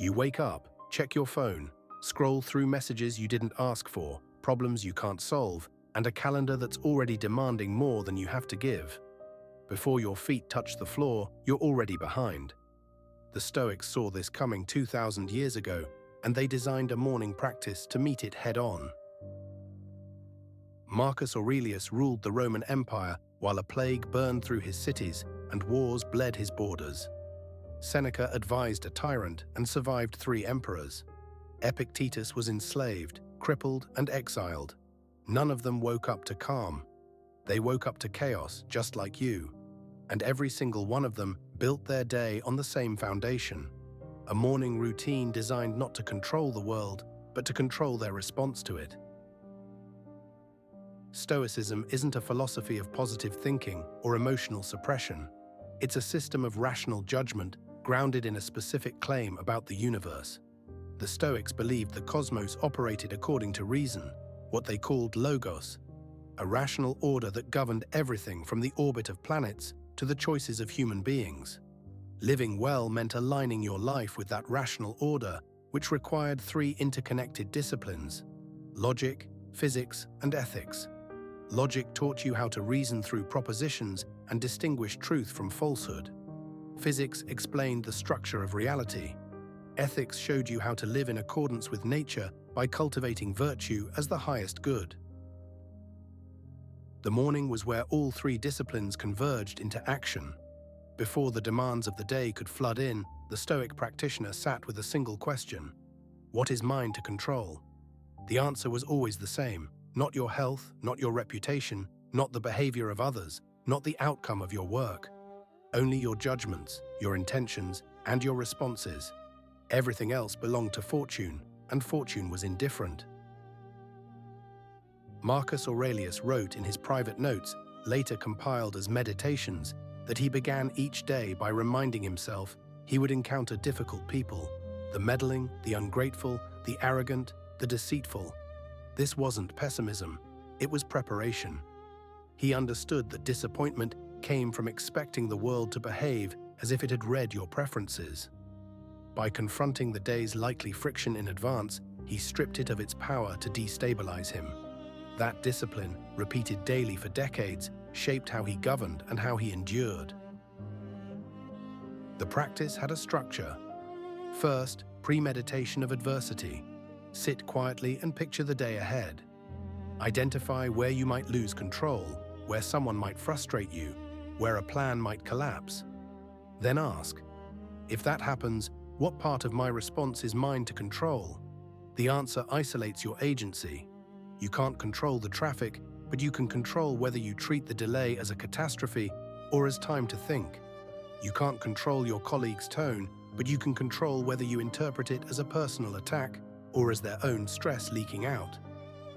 You wake up, check your phone, scroll through messages you didn't ask for, problems you can't solve, and a calendar that's already demanding more than you have to give. Before your feet touch the floor, you're already behind. The Stoics saw this coming 2,000 years ago, and they designed a morning practice to meet it head-on. Marcus Aurelius ruled the Roman Empire while a plague burned through his cities and wars bled his borders. Seneca advised a tyrant and survived 3 emperors. Epictetus was enslaved, crippled, and exiled. None of them woke up to calm. They woke up to chaos, just like you. And every single one of them built their day on the same foundation. A morning routine designed not to control the world, but to control their response to it. Stoicism isn't a philosophy of positive thinking or emotional suppression. It's a system of rational judgment grounded in a specific claim about the universe. The Stoics believed the cosmos operated according to reason, what they called logos, a rational order that governed everything from the orbit of planets to the choices of human beings. Living well meant aligning your life with that rational order, which required 3 interconnected disciplines: logic, physics, and ethics. Logic taught you how to reason through propositions and distinguish truth from falsehood. Physics explained the structure of reality. Ethics showed you how to live in accordance with nature by cultivating virtue as the highest good. The morning was where all 3 disciplines converged into action. Before the demands of the day could flood in, the Stoic practitioner sat with a single question: what is mine to control? The answer was always the same: not your health, not your reputation, not the behavior of others, not the outcome of your work. Only your judgments, your intentions, and your responses. Everything else belonged to fortune, and fortune was indifferent. Marcus Aurelius wrote in his private notes, later compiled as Meditations, that he began each day by reminding himself he would encounter difficult people: the meddling, the ungrateful, the arrogant, the deceitful. This wasn't pessimism, it was preparation. He understood that disappointment came from expecting the world to behave as if it had read your preferences. By confronting the day's likely friction in advance, he stripped it of its power to destabilize him. That discipline, repeated daily for decades, shaped how he governed and how he endured. The practice had a structure. First, premeditation of adversity. Sit quietly and picture the day ahead. Identify where you might lose control, where someone might frustrate you, where a plan might collapse. Then ask, if that happens, what part of my response is mine to control? The answer isolates your agency. You can't control the traffic, but you can control whether you treat the delay as a catastrophe or as time to think. You can't control your colleague's tone, but you can control whether you interpret it as a personal attack or as their own stress leaking out.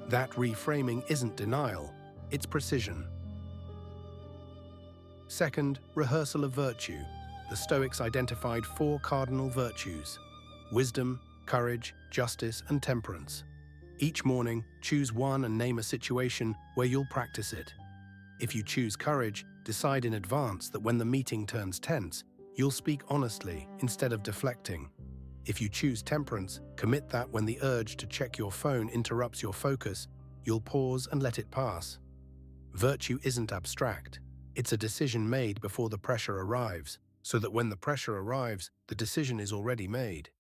That reframing isn't denial, it's precision. Second, rehearsal of virtue. The Stoics identified 4 cardinal virtues: wisdom, courage, justice, and temperance. Each morning, choose one and name a situation where you'll practice it. If you choose courage, decide in advance that when the meeting turns tense, you'll speak honestly instead of deflecting. If you choose temperance, commit that when the urge to check your phone interrupts your focus, you'll pause and let it pass. Virtue isn't abstract. It's a decision made before the pressure arrives, so that when the pressure arrives, the decision is already made.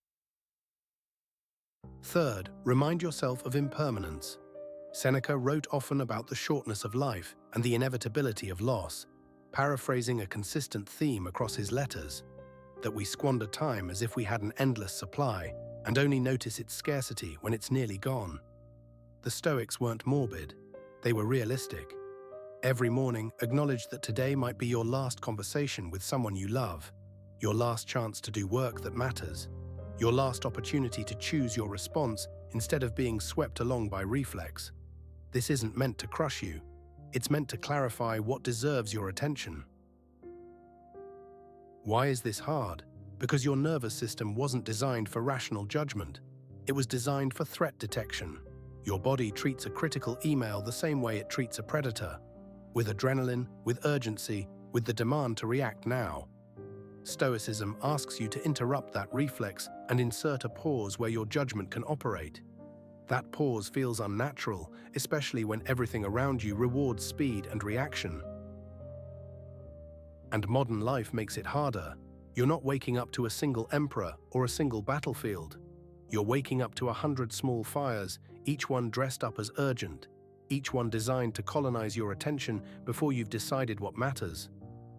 Third, remind yourself of impermanence. Seneca wrote often about the shortness of life and the inevitability of loss, paraphrasing a consistent theme across his letters: that we squander time as if we had an endless supply and only notice its scarcity when it's nearly gone. The Stoics weren't morbid, they were realistic. Every morning, acknowledge that today might be your last conversation with someone you love, your last chance to do work that matters, your last opportunity to choose your response instead of being swept along by reflex. This isn't meant to crush you. It's meant to clarify what deserves your attention. Why is this hard? Because your nervous system wasn't designed for rational judgment. It was designed for threat detection. Your body treats a critical email the same way it treats a predator, with adrenaline, with urgency, with the demand to react now. Stoicism asks you to interrupt that reflex and insert a pause where your judgment can operate. That pause feels unnatural, especially when everything around you rewards speed and reaction. And modern life makes it harder. You're not waking up to a single emperor or a single battlefield. You're waking up to 100 small fires, each one dressed up as urgent, each one designed to colonize your attention before you've decided what matters.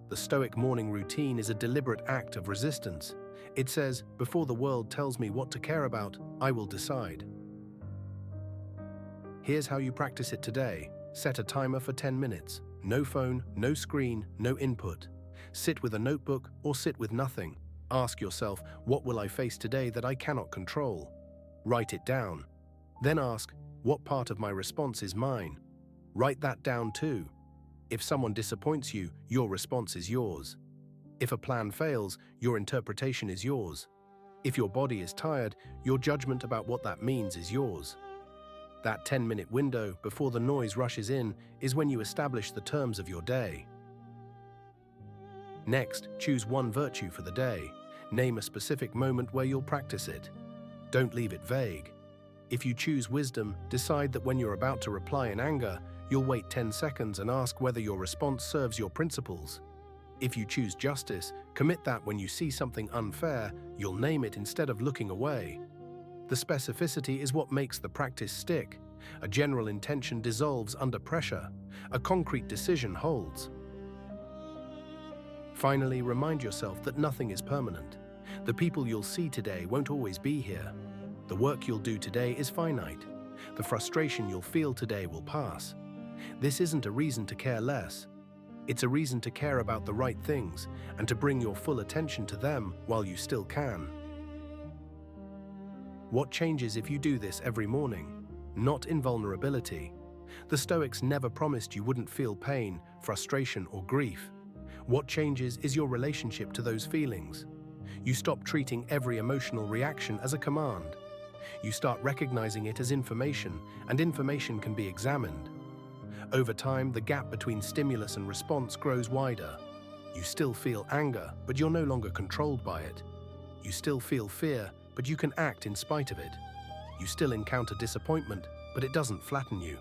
The Stoic morning routine is a deliberate act of resistance. It says, before the world tells me what to care about, I will decide. Here's how you practice it today. Set a timer for 10 minutes. No phone, no screen, no input. Sit with a notebook or sit with nothing. Ask yourself, what will I face today that I cannot control? Write it down. Then ask, what part of my response is mine? Write that down too. If someone disappoints you, your response is yours. If a plan fails, your interpretation is yours. If your body is tired, your judgment about what that means is yours. That 10-minute window before the noise rushes in is when you establish the terms of your day. Next, choose one virtue for the day. Name a specific moment where you'll practice it. Don't leave it vague. If you choose wisdom, decide that when you're about to reply in anger, you'll wait 10 seconds and ask whether your response serves your principles. If you choose justice, commit that when you see something unfair, you'll name it instead of looking away. The specificity is what makes the practice stick. A general intention dissolves under pressure. A concrete decision holds. Finally, remind yourself that nothing is permanent. The people you'll see today won't always be here. The work you'll do today is finite. The frustration you'll feel today will pass. This isn't a reason to care less. It's a reason to care about the right things and to bring your full attention to them while you still can. What changes if you do this every morning? Not invulnerability. The Stoics never promised you wouldn't feel pain, frustration, or grief. What changes is your relationship to those feelings. You stop treating every emotional reaction as a command. You start recognizing it as information, and information can be examined. Over time, the gap between stimulus and response grows wider. You still feel anger, but you're no longer controlled by it. You still feel fear, but you can act in spite of it. You still encounter disappointment, but it doesn't flatten you.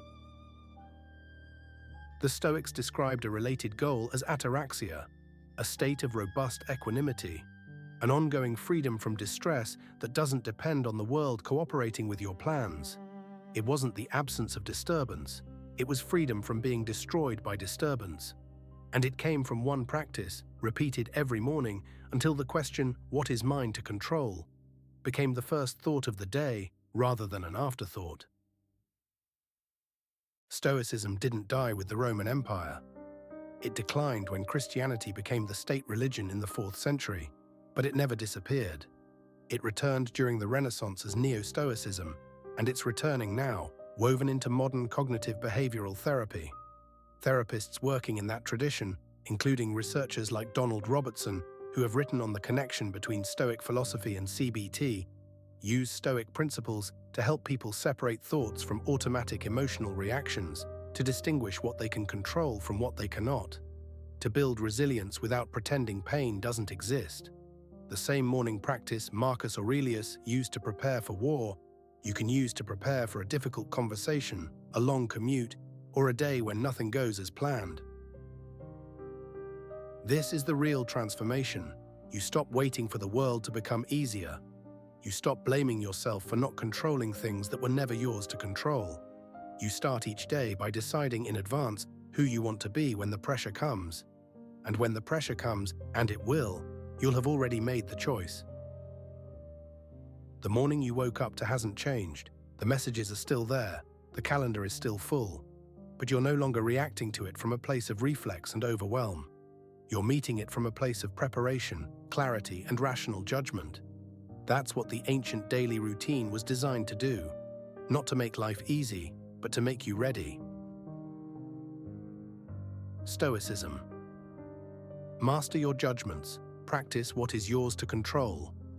The Stoics described a related goal as Ataraxia, a state of robust equanimity, an ongoing freedom from distress that doesn't depend on the world cooperating with your plans. It wasn't the absence of disturbance, it was freedom from being destroyed by disturbance. And it came from one practice, repeated every morning, until the question, what is mine to control, became the first thought of the day rather than an afterthought. Stoicism didn't die with the Roman Empire. It declined when Christianity became the state religion in the 4th century, but it never disappeared. It returned during the Renaissance as Neo-Stoicism, and it's returning now, woven into modern cognitive behavioral therapy. Therapists working in that tradition, including researchers like Donald Robertson, who have written on the connection between Stoic philosophy and CBT, use Stoic principles to help people separate thoughts from automatic emotional reactions, to distinguish what they can control from what they cannot, to build resilience without pretending pain doesn't exist. The same morning practice Marcus Aurelius used to prepare for war, you can use to prepare for a difficult conversation, a long commute, or a day when nothing goes as planned. This is the real transformation. You stop waiting for the world to become easier. You stop blaming yourself for not controlling things that were never yours to control. You start each day by deciding in advance who you want to be when the pressure comes. And when the pressure comes, and it will, you'll have already made the choice. The morning you woke up to hasn't changed. The messages are still there. The calendar is still full. But you're no longer reacting to it from a place of reflex and overwhelm. You're meeting it from a place of preparation, clarity, and rational judgment. That's what the ancient daily routine was designed to do. Not to make life easy, but to make you ready. Stoicism. Master your judgments. Practice what is yours to control.